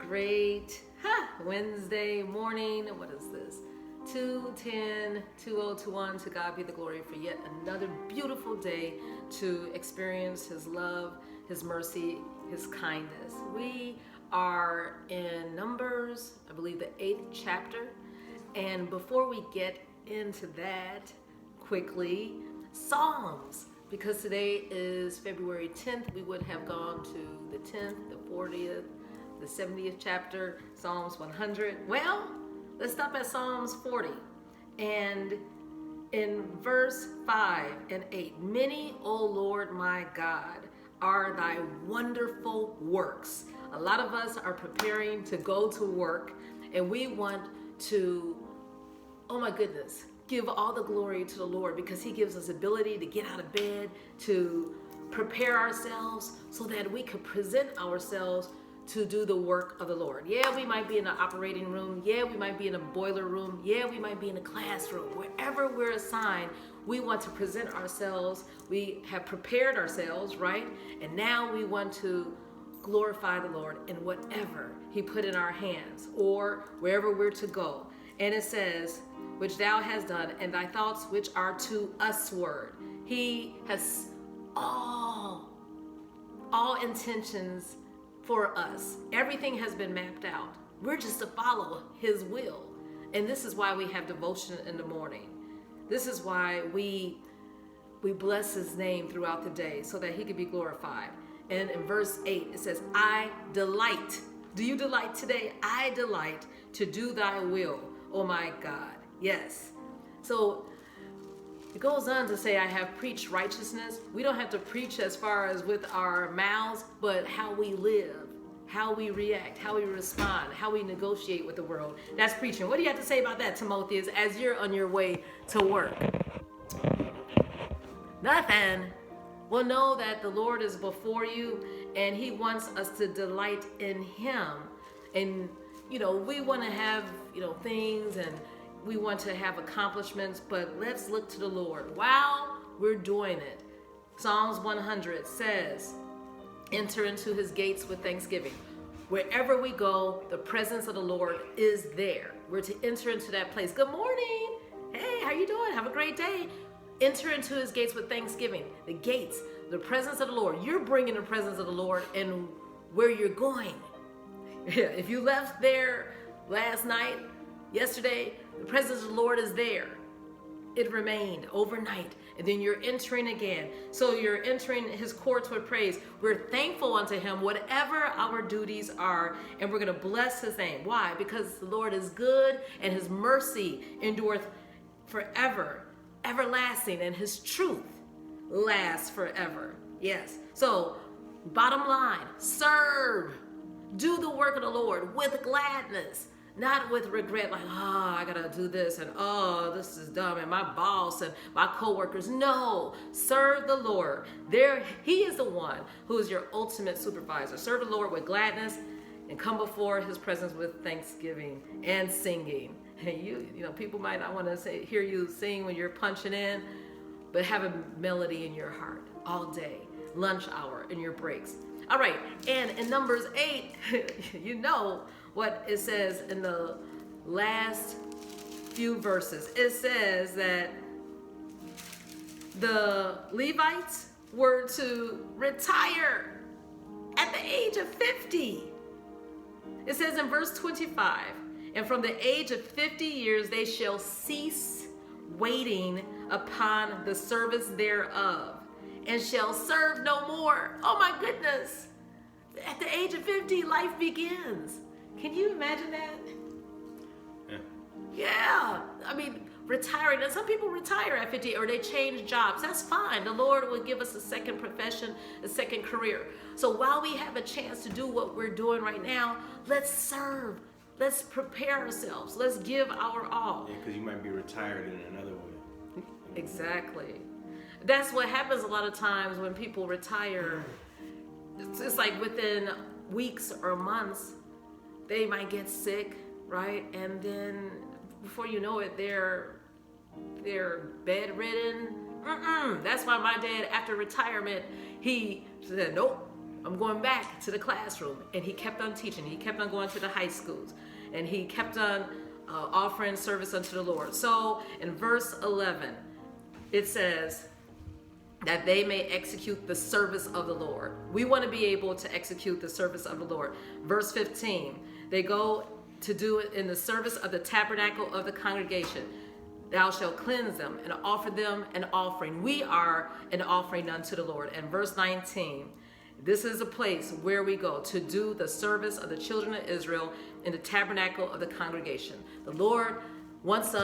great Wednesday morning. What is this? 2/10/2021. To God be the glory for yet another beautiful day to experience His love, His mercy, His kindness. We are in Numbers, I believe the 8th chapter. And before we get into that, quickly, Psalms. Because today is February 10th, we would have gone to the 10th, the 40th, the 70th chapter, Psalms 100. Well, let's stop at Psalms 40. And in verse 5 and 8, many, O Lord my God, are thy wonderful works. A lot of us are preparing to go to work, and we want to, oh my goodness, give all the glory to the Lord because He gives us ability to get out of bed, to prepare ourselves so that we could present ourselves to do the work of the Lord. Yeah, we might be in an operating room. Yeah, we might be in a boiler room. Yeah, we might be in a classroom. Wherever we're assigned, we want to present ourselves. We have prepared ourselves, right? And now we want to glorify the Lord in whatever He put in our hands or wherever we're to go. And it says, which thou hast done, and thy thoughts which are to usward. He has all intentions for us. Everything has been mapped out. We're just to follow His will. And this is why we have devotion in the morning. This is why we bless His name throughout the day so that He can be glorified. And in verse 8, it says, I delight. Do you delight today? I delight to do thy will, oh my God. Yes. So it goes on to say, I have preached righteousness. We don't have to preach as far as with our mouths, but how we live, how we react, how we respond, how we negotiate with the world. That's preaching. What do you have to say about that, Timotheus, as you're on your way to work? Nothing. Well, know that the Lord is before you and He wants us to delight in Him. And, we want to have, things and we want to have accomplishments, but let's look to the Lord while we're doing it. Psalms 100 says, enter into His gates with thanksgiving. Wherever we go, the presence of the Lord is there. We're to enter into that place. Good morning. Hey, how you doing? Have a great day. Enter into His gates with thanksgiving. The gates, the presence of the Lord. You're bringing the presence of the Lord and where you're going. Yeah, if you left there last night, yesterday, the presence of the Lord is there. It remained overnight, and then you're entering again. So you're entering His courts with praise. We're thankful unto Him, whatever our duties are, and we're going to bless His name. Why? Because the Lord is good, and His mercy endureth forever, everlasting, and His truth lasts forever. Yes. So, bottom line, serve. Do the work of the Lord with gladness. Not with regret, like, I gotta do this, and this is dumb, and my boss and my coworkers. No, serve the Lord. He is the one who is your ultimate supervisor. Serve the Lord with gladness and come before His presence with thanksgiving and singing. And people might not want to hear you sing when you're punching in, but have a melody in your heart all day, lunch hour, in your breaks. All right, and in Numbers 8, you know what it says in the last few verses. It says that the Levites were to retire at the age of 50. It says in verse 25, and from the age of 50 years they shall cease waiting upon the service thereof, and shall serve no more. Oh my goodness. At the age of 50, life begins. Can you imagine that? Yeah. I mean, retiring. And some people retire at 50 or they change jobs. That's fine. The Lord will give us a second profession, a second career. So while we have a chance to do what we're doing right now, let's serve. Let's prepare ourselves. Let's give our all. Yeah, because you might be retired in another way. Exactly. That's what happens a lot of times when people retire. It's like within weeks or months, they might get sick, right? And then before you know it, they're bedridden. That's why my dad, after retirement, he said, nope, I'm going back to the classroom. And he kept on teaching. He kept on going to the high schools. And he kept on offering service unto the Lord. So in verse 11, it says that they may execute the service of the Lord. We want to be able to execute the service of the Lord. Verse 15, they go to do it in the service of the tabernacle of the congregation. Thou shalt cleanse them and offer them an offering. We are an offering unto the Lord. And verse 19, this is a place where we go to do the service of the children of Israel in the tabernacle of the congregation. The Lord wants us